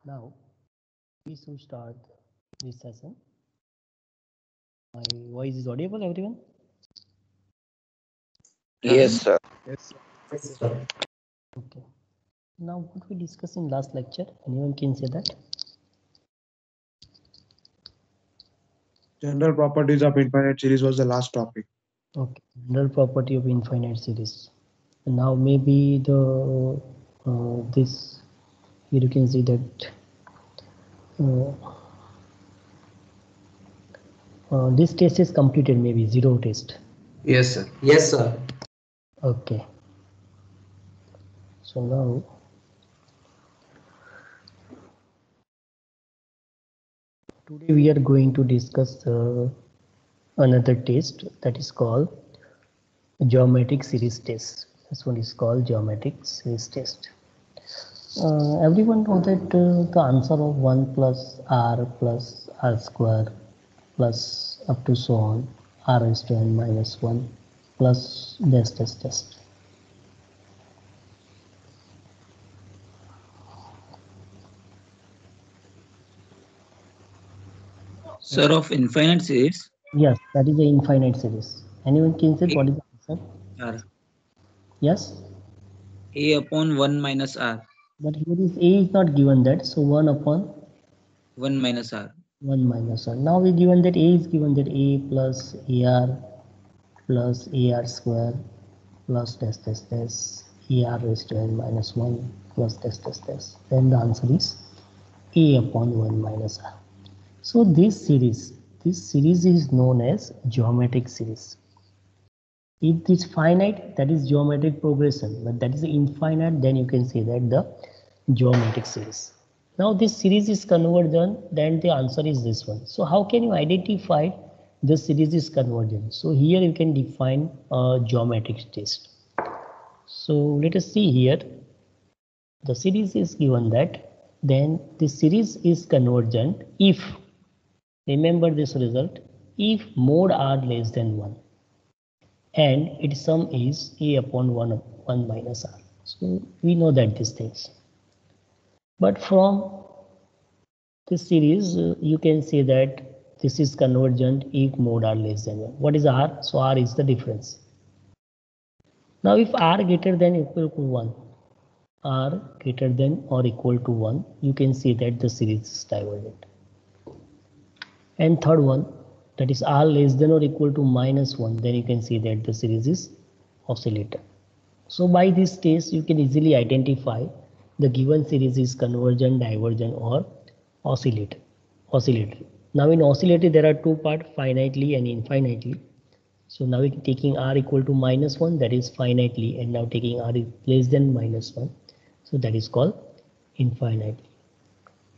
Now we should start this session. My voice is audible, everyone? Yes, sir. Okay. Now what we discussed in last lecture, anyone can say that? General properties of infinite series was the last topic. Okay. General property of infinite series. And now maybe the this here you can see that this test is completed, maybe zero test. Yes, sir. Yes, sir. Okay. So now today we are going to discuss another test that is called geometric series test. This one is called geometric series test. Everyone know that the answer of 1 plus r square plus up to so on r raised to n minus 1 plus dash dash dash. Sir, of infinite series, Yes, that is the infinite series. Anyone can say what is the answer? R. Yes, A upon 1 minus R. but here is a is not given that, so 1 upon 1 minus R. 1 minus 1. Now we given that a is given that a plus ar square plus dash dash dash ar raised to n minus 1 plus dash dash dash. Then the answer is a upon 1 minus r. So this series is known as geometric series. If it is finite, that is geometric progression, but that is infinite, then you can say that the geometric series. Now this series is convergent, then the answer is this one. So how can you identify the series is convergent? So here you can define a geometric test. So let us see here. The series is given that then the series is convergent if, remember this result, if mod r less than 1 and its sum is a upon 1 minus r. So we know that these things. But from this series, you can say that this is convergent if mod r less than 1. What is r? So r is the difference. Now if r greater than or equal to 1, r greater than or equal to 1, you can say that the series is divergent. And third one, that is r less than or equal to minus 1, then you can see that the series is oscillator. So by this test you can easily identify the given series is convergent, divergent or oscillatory. Now in oscillatory there are two parts, finitely and infinitely. So now we taking r equal to minus 1, that is finitely, and now taking r is less than minus 1, so that is called infinitely.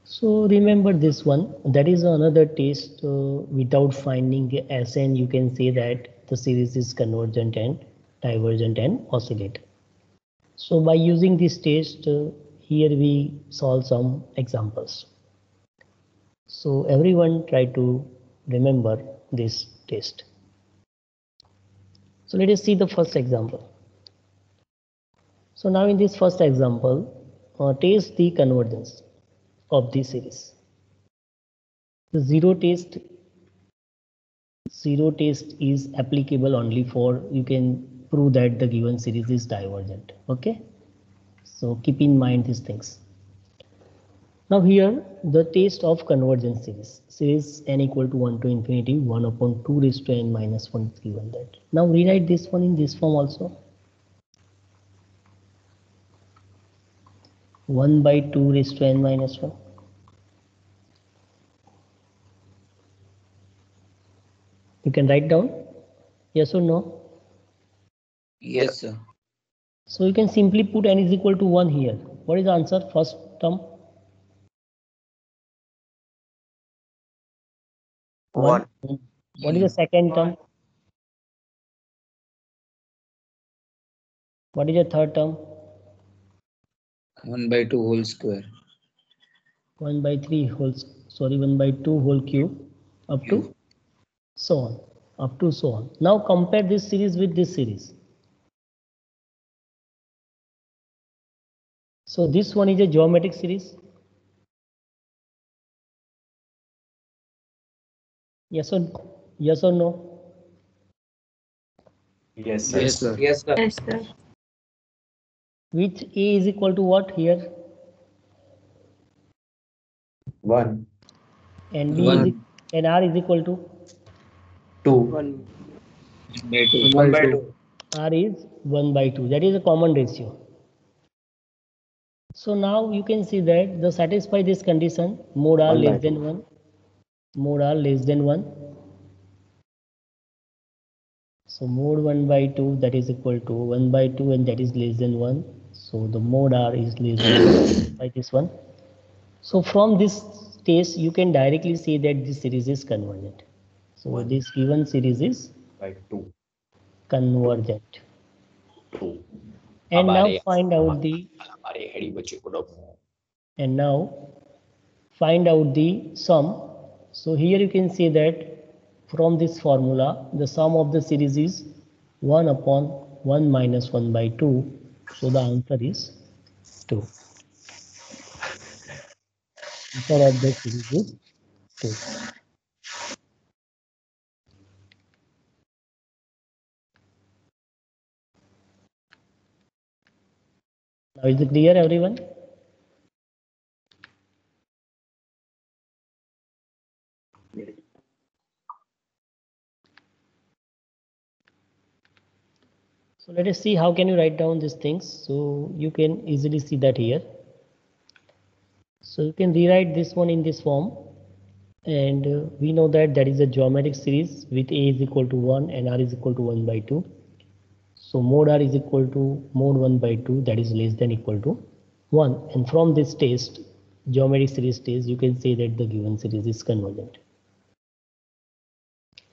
So remember this one, that is another test without finding Sn, you can say that the series is convergent and divergent and oscillator. So by using this test, here we solve some examples. So everyone try to remember this test. So let us see the first example. So now in this first example, test the convergence of this series. The zero test is applicable only for, you can prove that the given series is divergent. Okay, so keep in mind these things. Now here the test of convergence series n equal to 1 to infinity 1 upon 2 raised to n minus 1 is given that. Now rewrite this one in this form also. 1 by 2 raised to n minus 1. You can write down, yes or no? Yes, sir. So you can simply put n is equal to 1 here. What is the answer? First term 1. What is the second term? What is the third term? 1 by 2 whole square. 1 by 3 whole, 1 by 2 whole cube up to so on, up to so on. Now compare this series with this series. So this one is a geometric series. Yes or no? Yes, sir. Yes, sir. Yes, sir. Yes, sir. Which A is equal to what here? 1, And B One. is and R is equal to 2, 1 By 2. 1 by 2. R is 1 by 2. That is a common ratio. So now you can see that the satisfy this condition, mod R 1 by less than 1, mod R less than 1. So mod 1 by 2 that is equal to 1 by 2 and that is less than 1. So the mod R is less than 1 by this one. So from this case you can directly see that this series is convergent. So One. this given series is by 2. convergent. 2. And now हमारे find out the हमारे Heidi बच्चे को and now find out the sum. So here you can see that from this formula the sum of the series is 1 upon 1 minus 1 by 2. So the answer is 2. Answer of the series is 2. Now is it clear everyone? So let us see how can you write down these things. So you can easily see that here. So you can rewrite this one in this form, and we know that that is a geometric series with A is equal to 1 and R is equal to 1 by 2. So mod R is equal to mod 1 by 2, that is less than equal to 1. And from this test, geometric series test, you can say that the given series is convergent.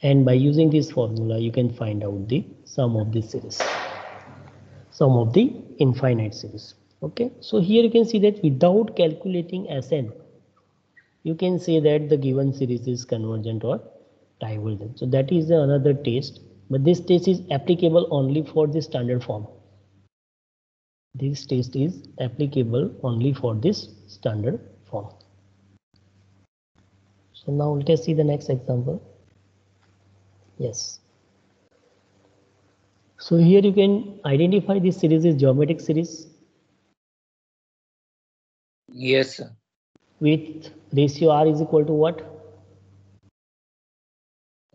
And by using this formula, you can find out the sum of this series, sum of the infinite series. Okay, so here you can see that without calculating Sn, you can say that the given series is convergent or divergent. So that is another test, but this test is applicable only for the standard form. This test is applicable only for this standard form. So now let us see the next example. Yes. So here you can identify this series is geometric series Yes, sir. with ratio R is equal to what?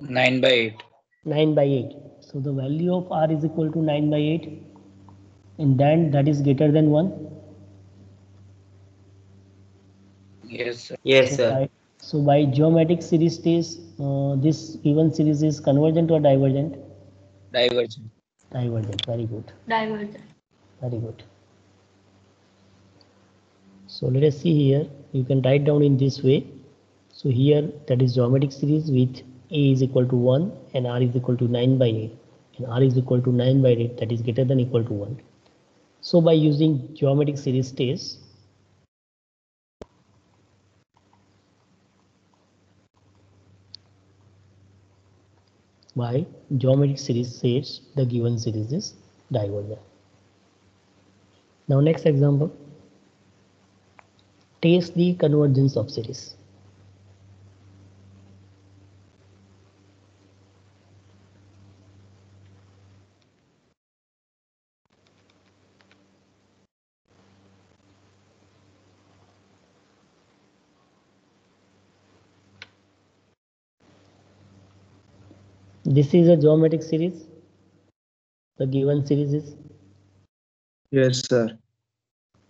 9 by 8. 9 by 8. So the value of R is equal to 9 by 8, and then that is greater than 1. Yes, sir. Yes, sir. So by geometric series test, this given series is convergent or divergent? Divergent. Divergent. Very good. Divergent. Very good. So let us see here. You can write down in this way. So here that is geometric series with A is equal to 1 and R is equal to 9 by 8, and R is equal to 9 by 8, that is greater than equal to 1. So by using geometric series test, says the given series is divergent. Now next example, test the convergence of series. This is a geometric series. The given series is Yes, sir.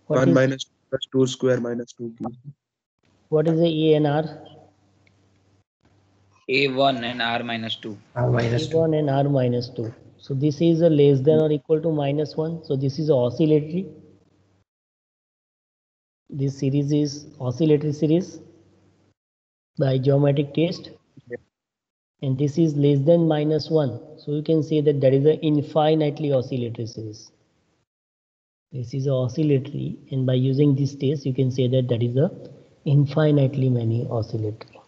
what 1 is minus 2 plus 2 square minus 2 cube. what is the A and R? A1 and R minus 2. R minus 2. A1 and R minus 2. So this is a less than or equal to minus 1. So this is a oscillatory. This series is oscillatory series by geometric test. And this is less than minus 1. So you can say that there is an infinitely oscillatory series. This is a oscillatory, and by using this test you can say that that is a infinitely many oscillatory.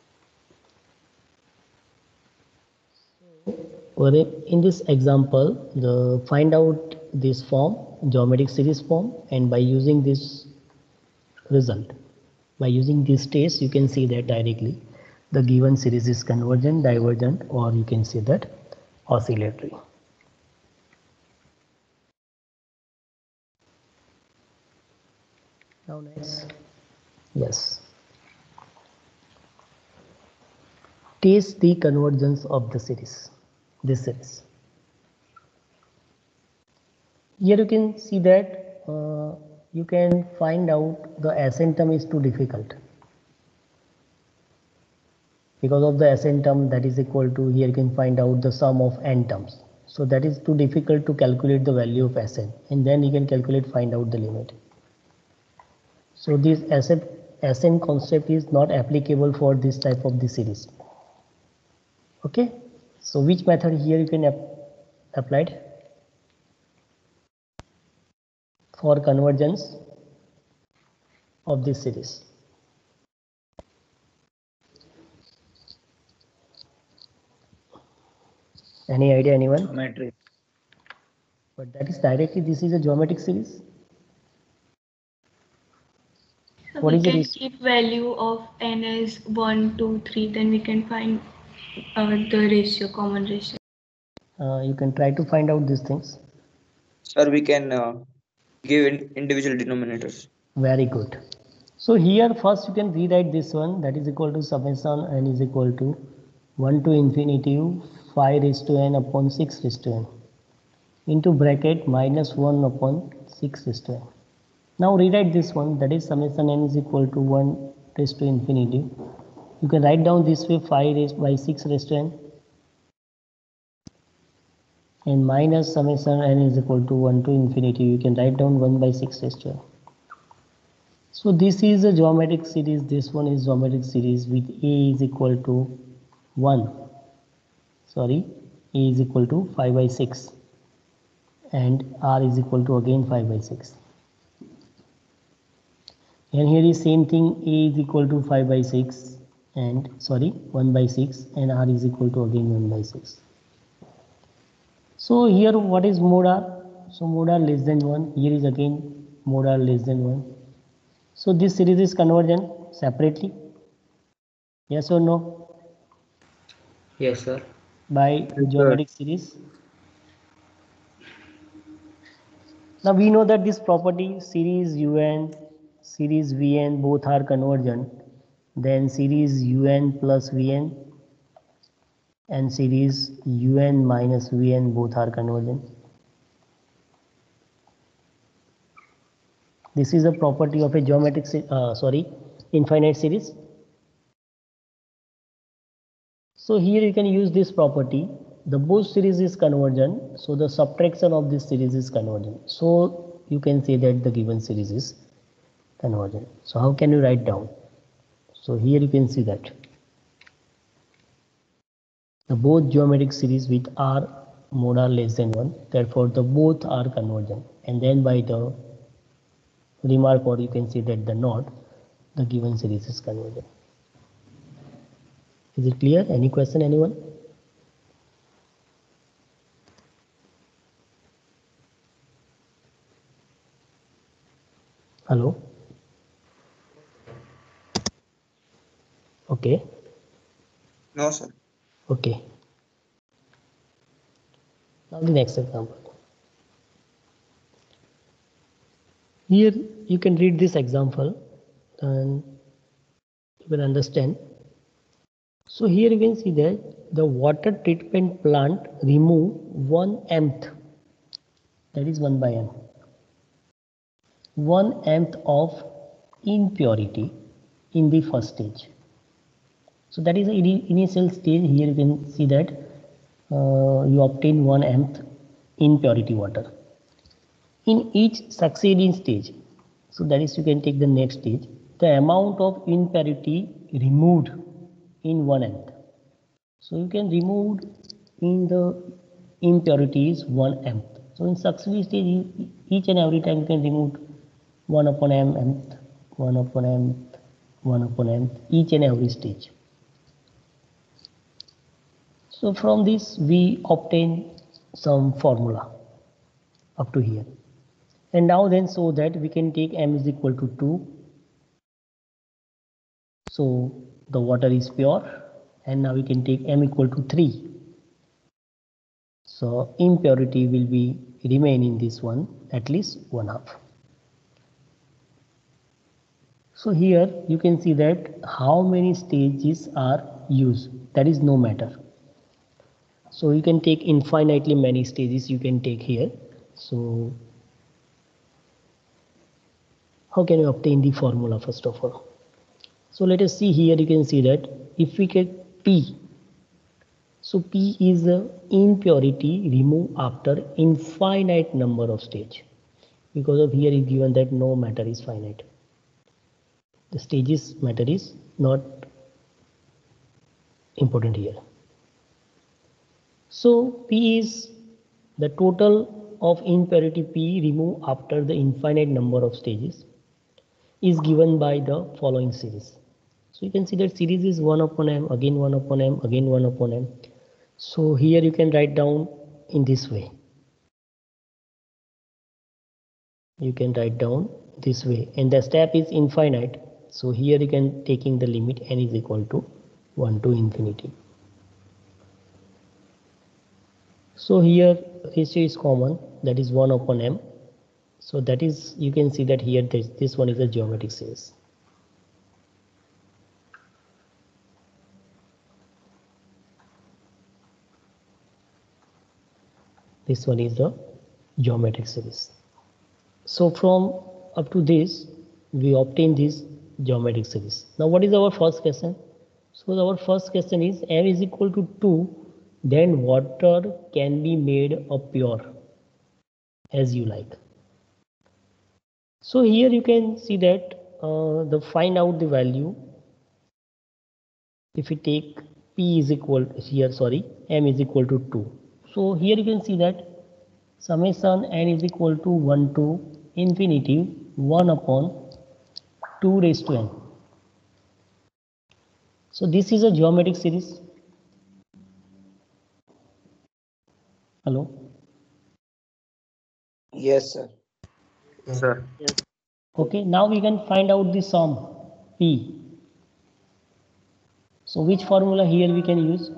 In this example, find out this form, geometric series form, and by using this result, by using this test, you can see that directly the given series is convergent, divergent, or you can say that oscillatory. Now next, yes, test the convergence of the series, this series. Here you can see that you can find out the ascent term is too difficult. Because of the ascent term, that is equal to, here you can find out the sum of n terms. So that is too difficult to calculate the value of ascent, and then you can find out the limit. So this ascent concept is not applicable for this type of the series. Okay, so which method here you can apply for convergence of this series? Any idea, anyone? Geometry. But that is directly, this is a geometric series. So What we is the can risk? keep value of n as 1, 2, 3, then we can find the ratio, common ratio. You can try to find out these things. Sir, we can give individual denominators. Very good. So here first you can rewrite this one, that is equal to summation n is equal to 1 to infinity 5 raised to n upon 6 raised to n into bracket minus 1 upon 6 raised to n. Now rewrite this one, that is summation n is equal to 1 raised to infinity. You can write down this way 5 raised by 6 raised to n and minus summation n is equal to 1 to infinity. You can write down 1 by 6 raised to n. So this is a geometric series, this one is geometric series with a is equal to 1, sorry, a is equal to 5 by 6 and r is equal to again 5 by 6. And here is same thing, a is equal to 5 by 6 and sorry 1 by 6 and r is equal to again 1 by 6. So here what is mod r? So mod r less than 1, here is again mod r less than 1. So this series is convergent separately, yes or no? Yes, sir. By Yes, geometric series. Now we know that this property series un, series vn both are convergent. Then series un plus vn and series un minus vn both are convergent. This is a property of a geometric infinite series. So here you can use this property. The both series is convergent, so the subtraction of this series is convergent. So you can say that the given series is convergent. So how can you write down? So here you can see that the both geometric series with r mod r less than 1, therefore the both are convergent, and then by the remark, or you can say that the not, the given series is convergent. Is it clear? Any question, anyone? Hello? Okay. No, sir. Okay. Now the next example. Here you can read this example and you will understand. So here you can see that the water treatment plant remove 1 mth, that is 1 by m, 1 mth of impurity in the first stage. So that is the initial stage. Here you can see that you obtain 1 mth impurity water. In each succeeding stage, so that is you can take the next stage, the amount of impurity removed in 1 mth. So you can remove in the impurities 1 mth. So in succeeding stage, each and every time you can remove 1 upon m mth, 1 upon mth, 1 upon mth, each and every stage. So from this we obtain some formula up to here. And now then, so that we can take m is equal to 2. So the water is pure, and now we can take m equal to 3. So impurity will be remain in this one at least 1/2. So here you can see that how many stages are used, that is no matter. So you can take infinitely many stages you can take here. So how can you obtain the formula first of all? So let us see here, you can see that if we get P, so P is the impurity removed after infinite number of stage, because of here is given that no matter is finite. The stages matter is not important here. So P is the total of impurity P removed after the infinite number of stages is given by the following series. So you can see that series is 1 upon m, again 1 upon m, again 1 upon m. So here you can write down in this way. You can write down this way, and the step is infinite. So here you can taking the limit n is equal to 1 to infinity. So here ratio is common, that is 1 upon m. So that is, you can see that here this one is a geometric series. This one is the geometric series. So from up to this we obtain this geometric series. Now what is our first question? So our first question is m is equal to 2, then water can be made a pure as you like. So here you can see that find out the value. If we take P is equal here, sorry, m is equal to 2. So here you can see that summation n is equal to 1 to infinity 1 upon 2 raised to n. So this is a geometric series. Hello? Yes, sir. Sir. Okay, now we can find out the sum P. So which formula here we can use?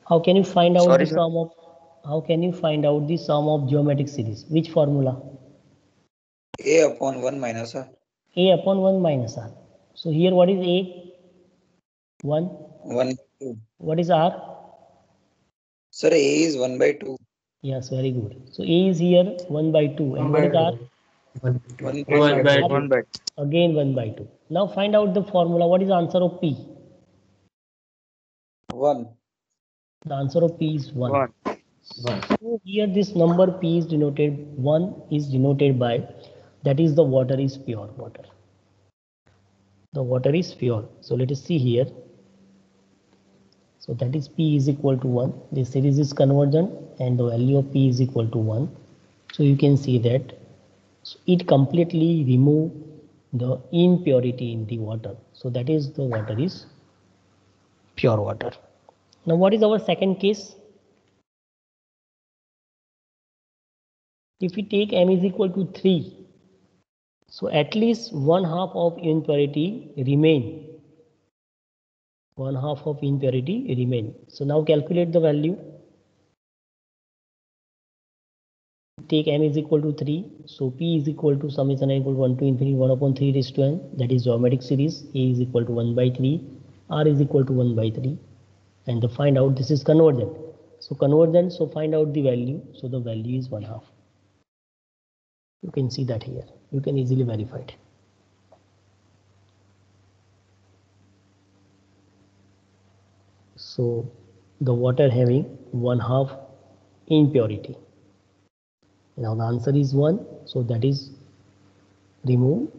How can you find out Sorry, the sir. sum of geometric series? Which formula? A upon 1 minus r. A upon 1 minus r. So here what is A? 1. 1 by 2. What is R? Sir, A is 1 by 2. Yes, very good. So A is here 1 by 2. And what is R? 1 1 by by 2. 1 by Again 1 by 2. Now find out the formula. What is the answer of P? 1. The answer of P is 1. 1. So here this number P is denoted, 1 is denoted by, that is the water is pure water. The water is pure. So let us see here. So that is P is equal to 1. This series is convergent and the value of P is equal to 1. So you can see that it completely remove the impurity in the water. So that is the water is pure water. Now what is our second case? If we take m is equal to 3, so at least 1/2 of impurity remain. 1/2 of impurity remain. So now calculate the value. Take m is equal to 3. So P is equal to summation n equal to 1 to infinity 1 upon 3 raised to n. That is geometric series. A is equal to 1 by 3. R is equal to 1 by 3. And to find out, this is convergent. So convergent, so find out the value. So the value is 1/2. You can see that here. You can easily verify it. So the water having 1/2 impurity. Now the answer is 1. So that is remove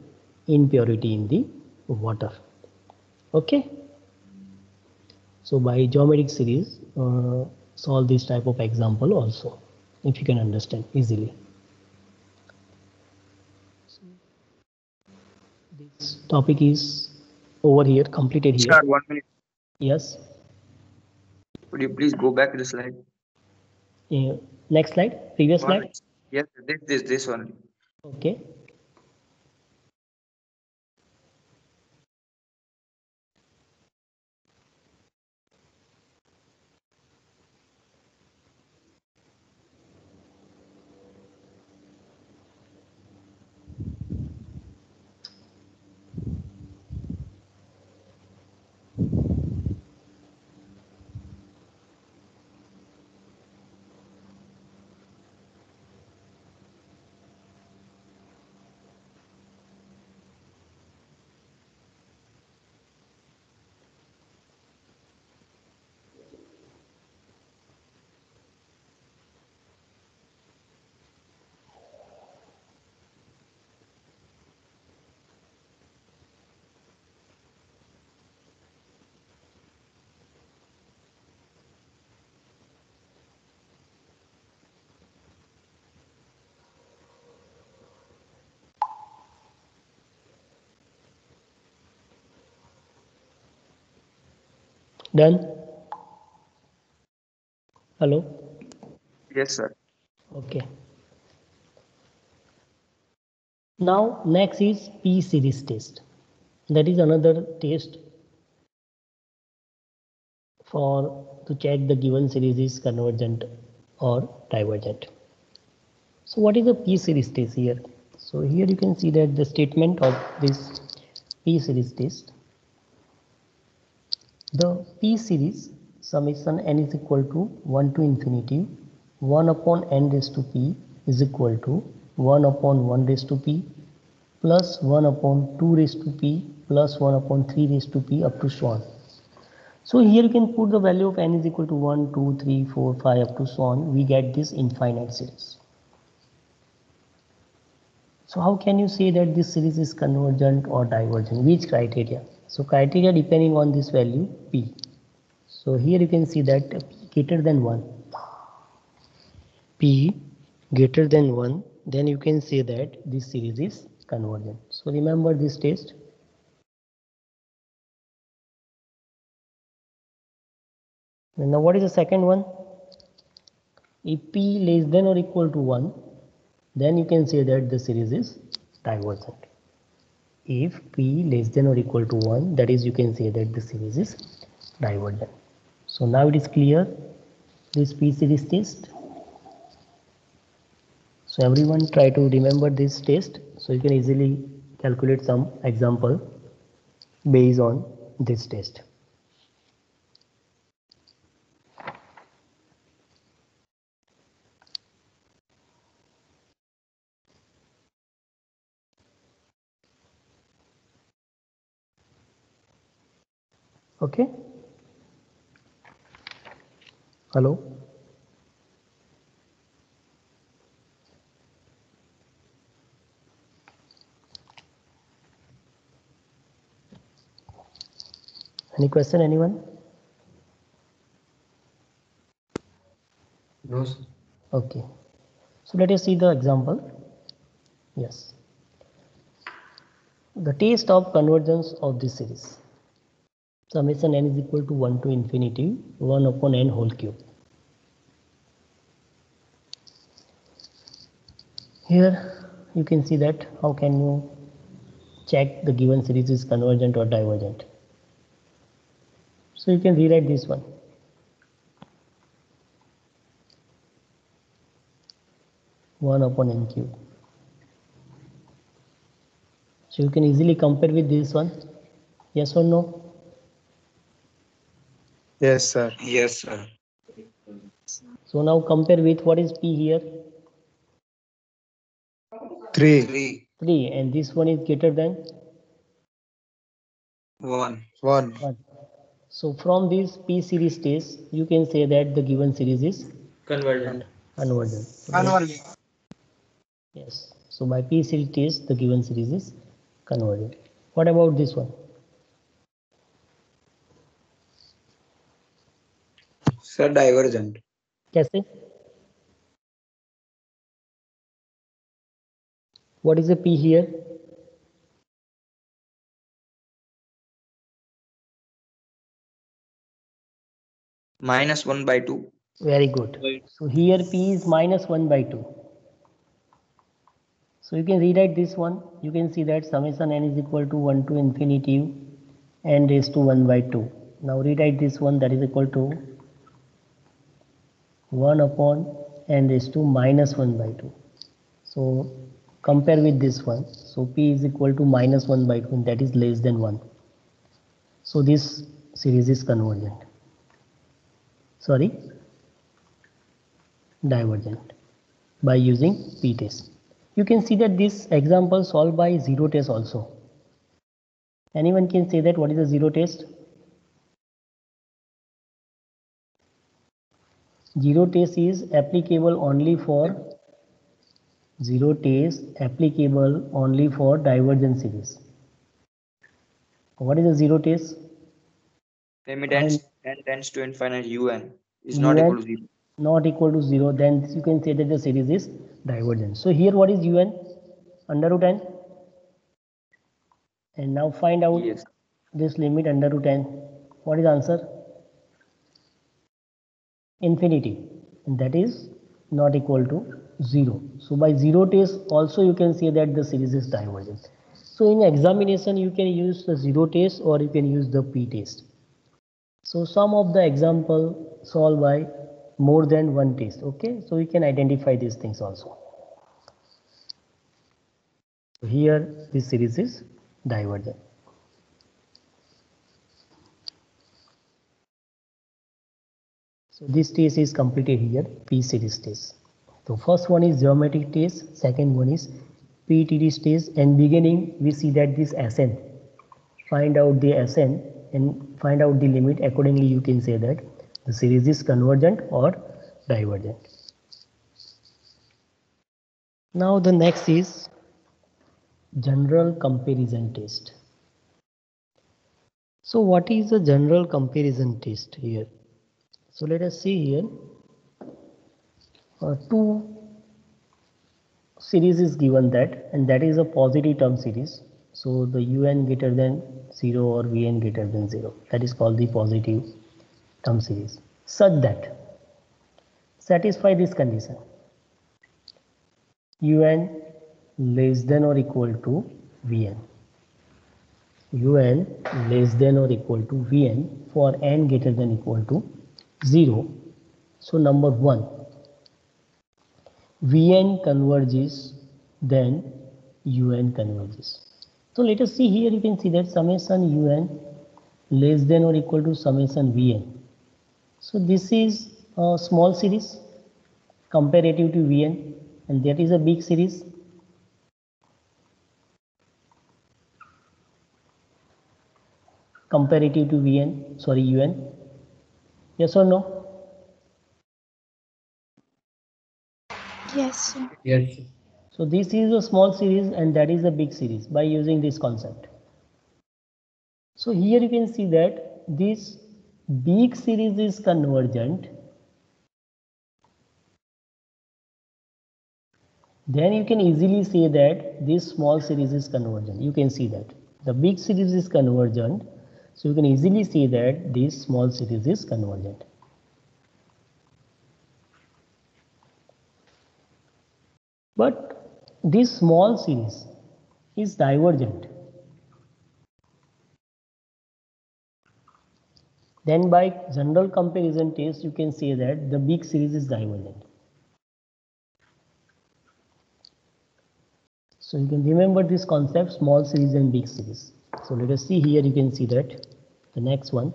impurity in the water. Okay. So by geometric series, solve this type of example also, if you can understand easily. This topic is over here, completed here. Sir, 1 minute. Yes. Could you please go back to the slide? Next slide, previous slide. Yes, this only. Okay. Done. Hello. Yes, sir. Okay. Now next is P series test. That is another test for to check the given series is convergent or divergent. So what is a P series test here? So here you can see that the statement of this P series test. The P series summation n is equal to 1 to infinity 1 upon n raised to p is equal to 1 upon 1 raised to p plus 1 upon 2 raised to p plus 1 upon 3 raised to p up to so on. So here you can put the value of n is equal to 1, 2, 3, 4, 5 up to so on. We get this infinite series. So how can you say that this series is convergent or divergent? Which criteria? So criteria depending on this value p. So here you can see that p greater than 1. P greater than 1, then you can say that this series is convergent. So remember this test. And now what is the second one? If p less than or equal to 1, then you can say that the series is divergent. If p less than or equal to 1, that is you can say that the series is divergent. So now it is clear this p series test. So everyone try to remember this test so you can easily calculate some example based on this test. Okay. Hello. Any question, anyone? No, sir. Okay. So let us see the example. Yes. The test of convergence of this series. Summation n is equal to 1 to infinity 1 upon n whole cube. Here you can see that how can you check the given series is convergent or divergent. So you can rewrite this one. 1 upon n cube. So you can easily compare with this one. Yes or no? Yes, sir. Yes, sir. So now compare with what is p here? 3, 3, 3, and this one is greater than 1. 1. 1. So from this P series test, you can say that the given series is Convergent. convergent. Yes. So by P series test, the given series is convergent. What about this one? Sir, divergent. कैसे? What is the P here? -1 by 2. Very good. So here P is minus 1 by 2. So you can rewrite this one. You can see that summation n is equal to 1 to infinity n raised to 1 by 2. Now rewrite this one, that is equal to 1 upon n raised to minus 1 by 2. So compare with this one. So p is equal to minus 1 by 2, and that is less than 1. So this series is convergent. Sorry, divergent by using p-test. You can see that this example solved by zero test also. Anyone can say that what is a zero test? Zero test is applicable only for divergent series. What is a zero test? Limit n tends to infinite un is Un not equal to 0. not equal to 0, then you can say that the series is divergent. So here what is un? Under root n. And now find out Yes. this limit under root n. What is the answer? Infinity, and that is not equal to 0. So by zero test also you can say that the series is divergent. So in examination you can use the zero test or you can use the p-test. So some of the example solved by more than one test. Okay, so we can identify these things also. Here this series is divergent. So this test is completed here, P series test. So first one is geometric test, second one is PTD test, and beginning we see that this Sn, find out the Sn and find out the limit. Accordingly you can say that the series is convergent or divergent. Now the next is general comparison test. So what is the general comparison test here? So let us see here. Two series is given that, and that is a positive term series. So the un greater than 0 or vn greater than 0, that is called the positive term series, such that satisfy this condition: un less than or equal to vn, un less than or equal to vn for n greater than equal to 0. So number 1, Vn converges, then Un converges. So let us see here, you can see that summation Un less than or equal to summation Vn. So this is a small series comparative to Vn, and that is a big series. Comparative to Vn, sorry, Un. Yes or no? Yes, sir. Yes, sir. So this is a small series and that is a big series by using this concept. So here you can see that this big series is convergent. Then you can easily say that this small series is convergent. You can see that the big series is convergent. So you can easily say that this small series is convergent. But this small series is divergent. Then by general comparison test, you can say that the big series is divergent. So you can remember this concept, small series and big series. So let us see here, you can see that the next one.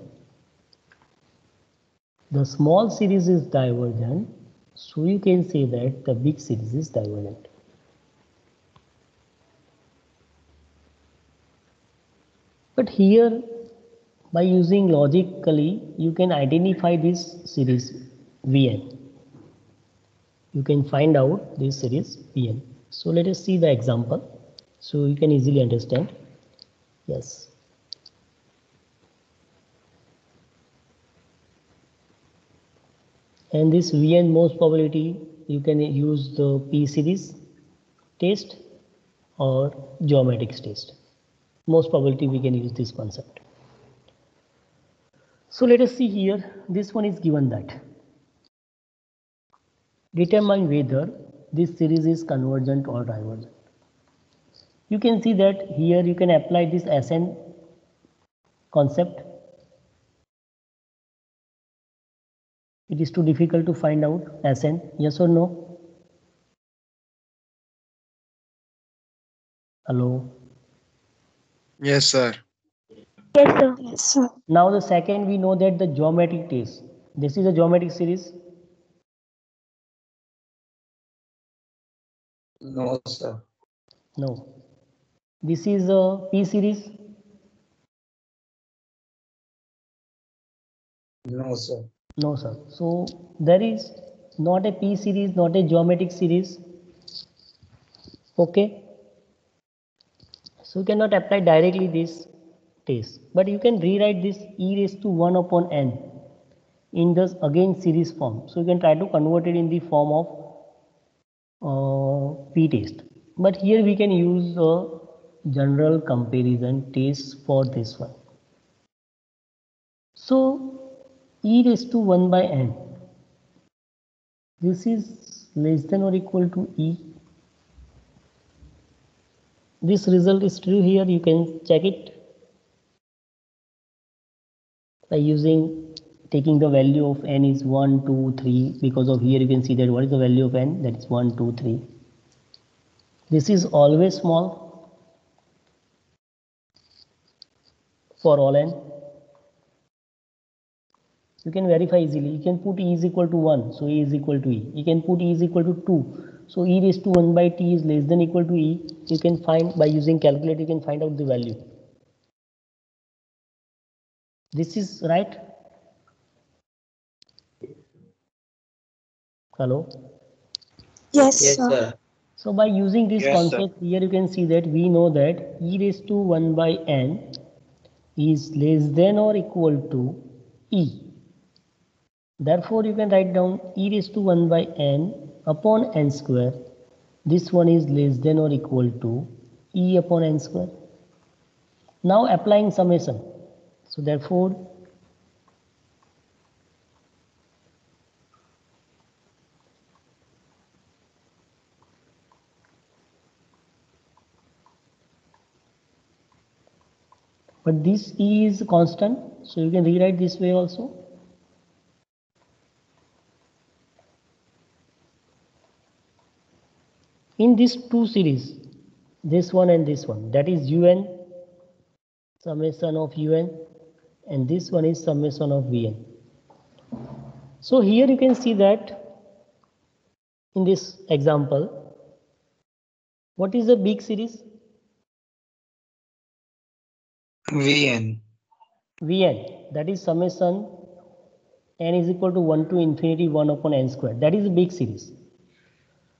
The small series is divergent, so you can say that the big series is divergent. But here, by using logically, you can identify this series Vn. You can find out this series Vn. So let us see the example, so you can easily understand. Yes. And this Vn most probability you can use the P series test or geometric test. Most probability we can use this concept. So let us see here, this one is given that determine whether this series is convergent or divergent. You can see that here you can apply this Sn concept. It is too difficult to find out Sn, yes or no? Hello. Yes, sir. Yes, sir. Yes, sir. Now the second, we know that the geometric case. This is a geometric series. No, sir. No. This is a P series. No, sir. No, sir. So there is not a P series, not a geometric series. Okay. So you cannot apply directly this test, but you can rewrite this e raised to 1 upon n in this again series form. So you can try to convert it in the form of P test. But here we can use a general comparison test for this one. So e raised to 1 by n, this is less than or equal to e. This result is true here, you can check it by taking the value of n is 1, 2, 3. Because of here you can see that what is the value of n, that is 1, 2, 3. This is always small for all n. You can verify easily. You can put e is equal to 1, so e is equal to e. You can put e is equal to 2, so e raised to 1 by t is less than equal to e. You can find by using calculator, you can find out the value. This is right. Hello. Yes, Yes, sir. sir. So by using this Yes, sir. concept here, you can see that we know that e raised to 1 by n is less than or equal to e. Therefore, you can write down e raised to 1 by n upon n square. This one is less than or equal to e upon n square. Now applying summation. So therefore, but this e is constant, so you can rewrite this way also. In these two series, this one and this one, that is un, summation of un, and this one is summation of vn. So here you can see that in this example, what is the big series? VN. Vn, that is summation n is equal to 1 to infinity 1 upon n square. That is a big series.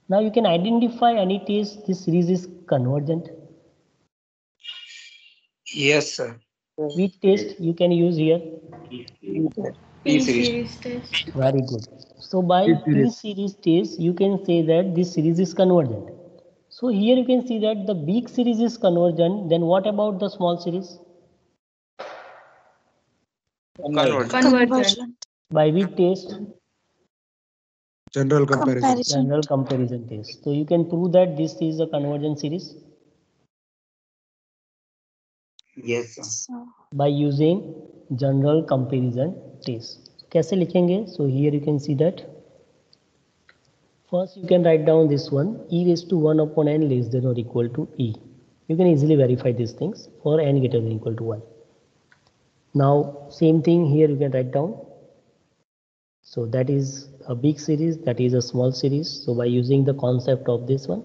Now you can identify any case this series is convergent. Yes, sir. Which test you can use here? P series. series test. Very good. So by P series test, you can say that this series is convergent. So here you can see that the big series is convergent. Then what about the small series? Convergent. Convergent. By which test? General Comparison. General comparison test. So you can prove that this is a convergent series Yes, sir. So, by using general comparison test. कैसे लिखेंगे? So here you can see that. First you can write down this one, e raised to 1 upon n less than or equal to e. You can easily verify these things for n greater than equal to 1. Now same thing here you can write down. So that is a big series, that is a small series. So by using the concept of this one,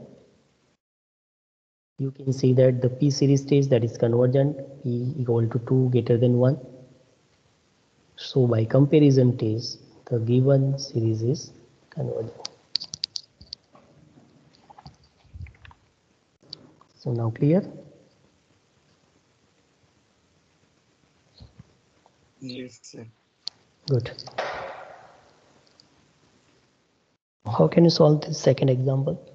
you can see that the P series stage, that is convergent, P equal to 2 greater than 1. So by comparison test, the given series is convergent. So now clear? Yes, sir. Good. How can you solve this second example?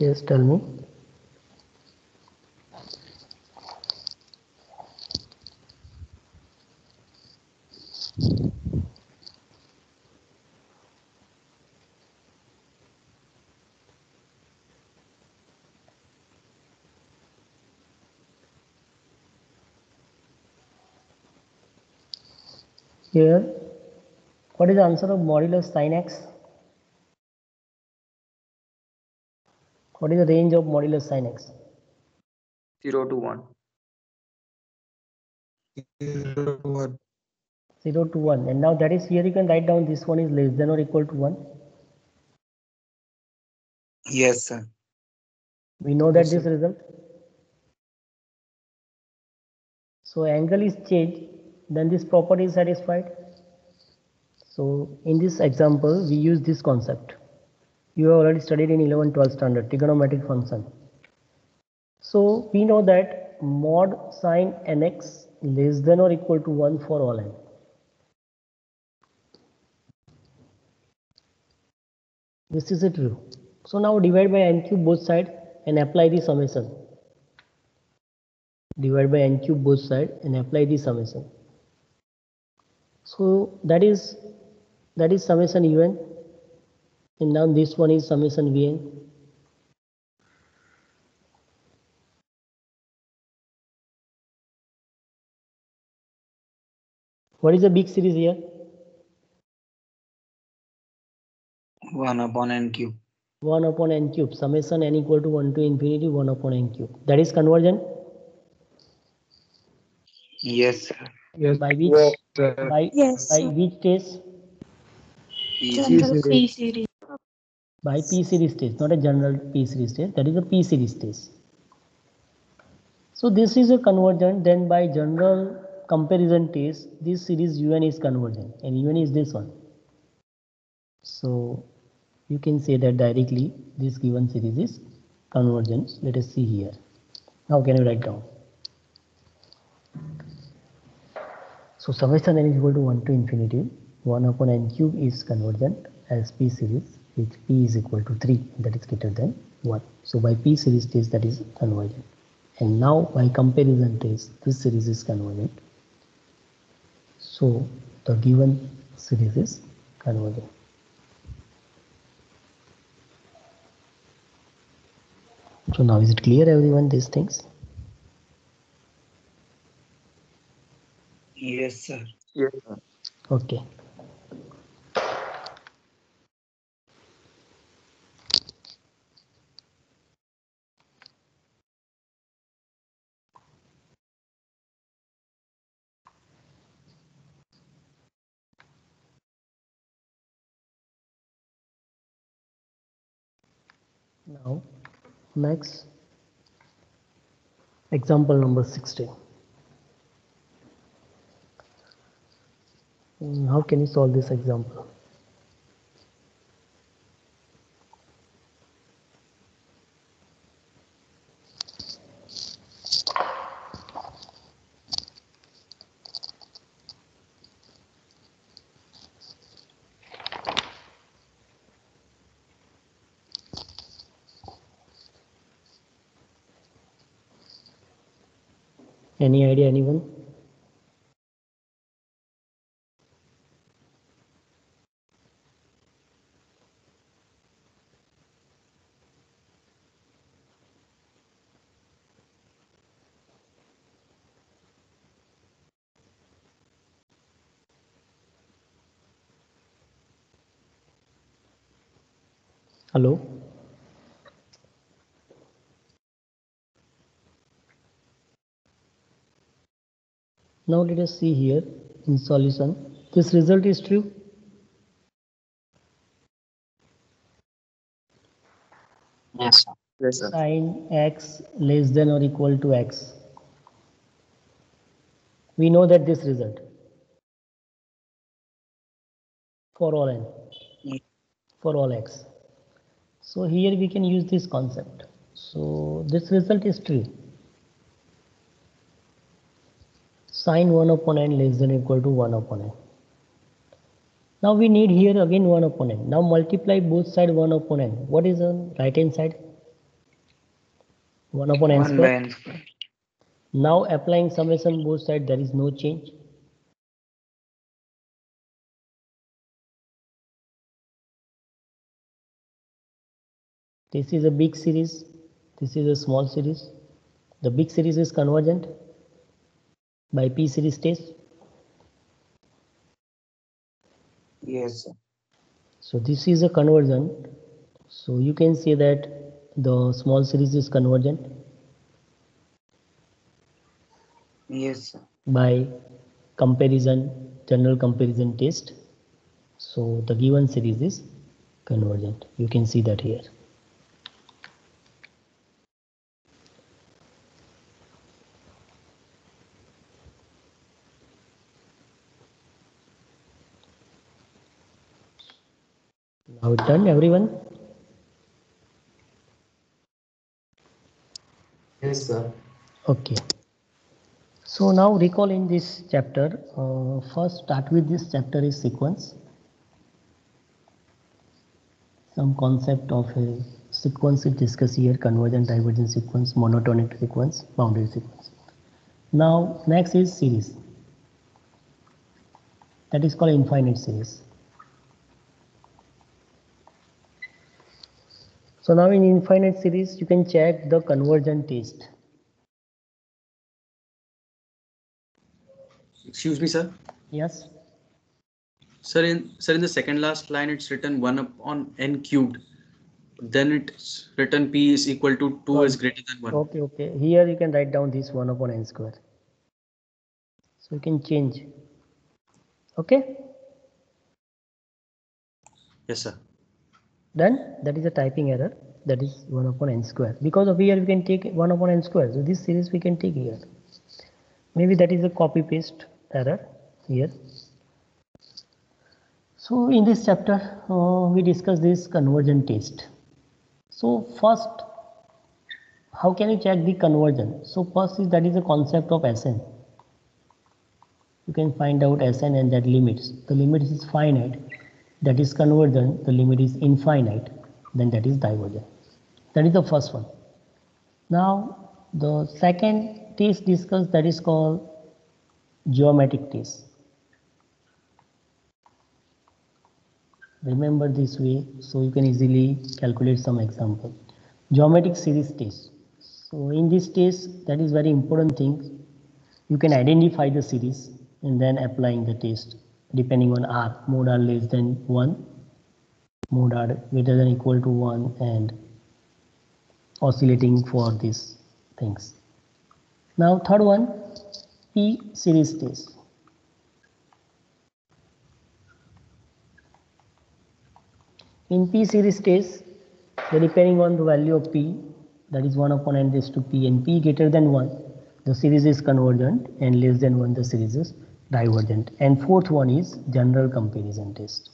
Yes, tell me. Here, what is the answer of modulus sin x? What is the range of modulus sin x? 0 to 1. 1. 0 to 1. And now that is here you can write down this one is less than or equal to 1. Yes, sir. We know that Yes, this sir. result. So angle is changed, then this property is satisfied. So in this example, we use this concept. You have already studied in 11-12 standard, trigonometric function. So we know that mod sin nx less than or equal to 1 for all n. This is true. So now divide by n cube both sides and apply the summation. Divide by n cube both sides and apply the summation. So that is summation un, and now this one is summation vn. What is the big series here? 1 upon n cube. 1 upon n cube, summation n equal to 1 to infinity 1 upon n cube. That is convergent. Yes, sir. Yes. By which Yes, sir. Yes, by sir. which test? General. P series. By P series test, not a general P series test. That is a P series test. So this is a convergent. Then by general comparison test, this series un is convergent, and un is this one. So you can say that directly this given series is convergent. Let us see here. How can we write down? So summation n is equal to 1 to infinity 1 upon n cube is convergent as P series, which P is equal to 3, that is greater than 1. So by P series test, that is convergent. And now by comparison test, this series is convergent. So the given series is convergent. So now is it clear everyone these things? Yes, sir. Yes, sir. Okay. Now next example number 16. How can you solve this example? Any idea, anyone? Hello? Now let us see here in solution. This result is true. Yes, sir. Yes, sir. Sin x less than or equal to x. We know that this result for all n, for all x. So here we can use this concept. So this result is true. Sin 1 upon n less than or equal to 1 upon n. Now we need here again 1 upon n. Now multiply both sides 1 upon n. What is the right hand side? 1 upon n 1 by square. n square. Now applying summation both sides, there is no change. This is a big series, this is a small series. The big series is convergent by P series test. Yes, sir. So this is a convergent. So you can say that the small series is convergent Yes, sir. by comparison, general comparison test. So the given series is convergent. You can see that here. Now done, everyone? Yes, sir. Okay. So now recall in this chapter, first start with this chapter is sequence. Some concept of a sequence is discussed here, convergent, divergent sequence, monotonic sequence, boundary sequence. Now next is series. That is called infinite series. So now in infinite series, you can check the convergent test. Excuse me, sir. Yes. Sir, in the second last line, it's written 1 upon n cubed. Then it's written p is equal to 2 is greater than 1. Okay. Here you can write down this 1 upon n square. So you can change. Okay. Yes, sir. Then that is a typing error. That is 1 upon n square. Because of here we can take 1 upon n square. So this series we can take here. Maybe that is a copy paste error here. So in this chapter we discuss this convergent test. So first, how can you check the conversion? So first is that is a concept of Sn. You can find out Sn and that limits. The limit is finite, that is convergent. The limit is infinite, then that is divergent. That is the first one. Now the second test discussed, that is called geometric test. Remember this way so you can easily calculate some example. Geometric series test. So in this test, that is very important thing. You can identify the series and then applying the test depending on R. Mode R less than 1, mode R greater than equal to 1, and oscillating for these things. Now third one, P series test. In P series test, depending on the value of P, that is 1 upon n raised to P, and P greater than 1, the series is convergent, and less than 1, the series is divergent. And fourth one is general comparison test.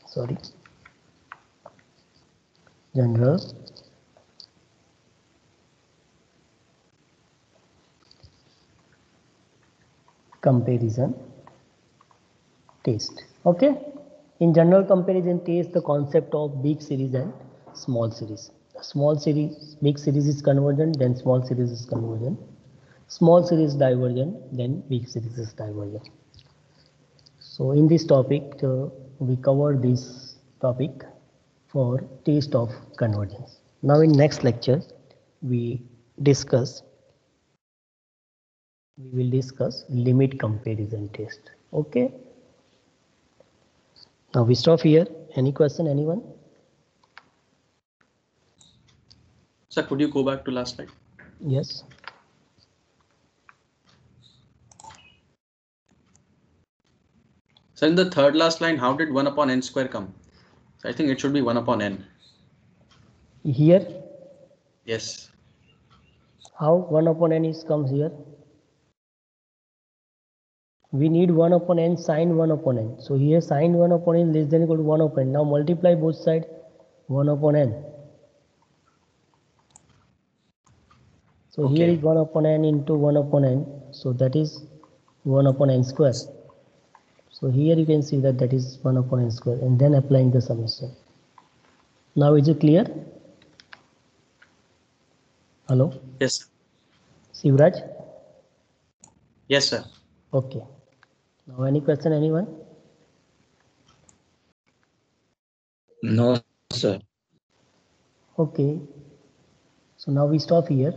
Sorry. General comparison test. Okay. In general comparison test, the concept of big series and small series. Small series, big series is convergent, then small series is convergent. Small series divergent, then big series is divergent. So in this topic, we cover this topic for test of convergence. Now in next lecture, we will discuss limit comparison test. Okay. Now we stop here. Any question, anyone? Sir, could you go back to last slide? Yes. So in the third last line, how did 1 upon n square come? So I think it should be 1 upon n. Here, Yes. how 1 upon n is comes here? We need 1 upon n sine 1 upon n. So here sine 1 upon n less than equal to 1 upon n. Now multiply both sides 1 upon n. So Okay. here is 1 upon n into 1 upon n. So that is 1 upon n square. So here you can see that that is 1 upon n square, and then applying the summation. Now is it clear? Hello, Yes, sir. Sivraj? Yes, sir. Okay. Now any question, anyone? No, sir. Okay. So now we stop here.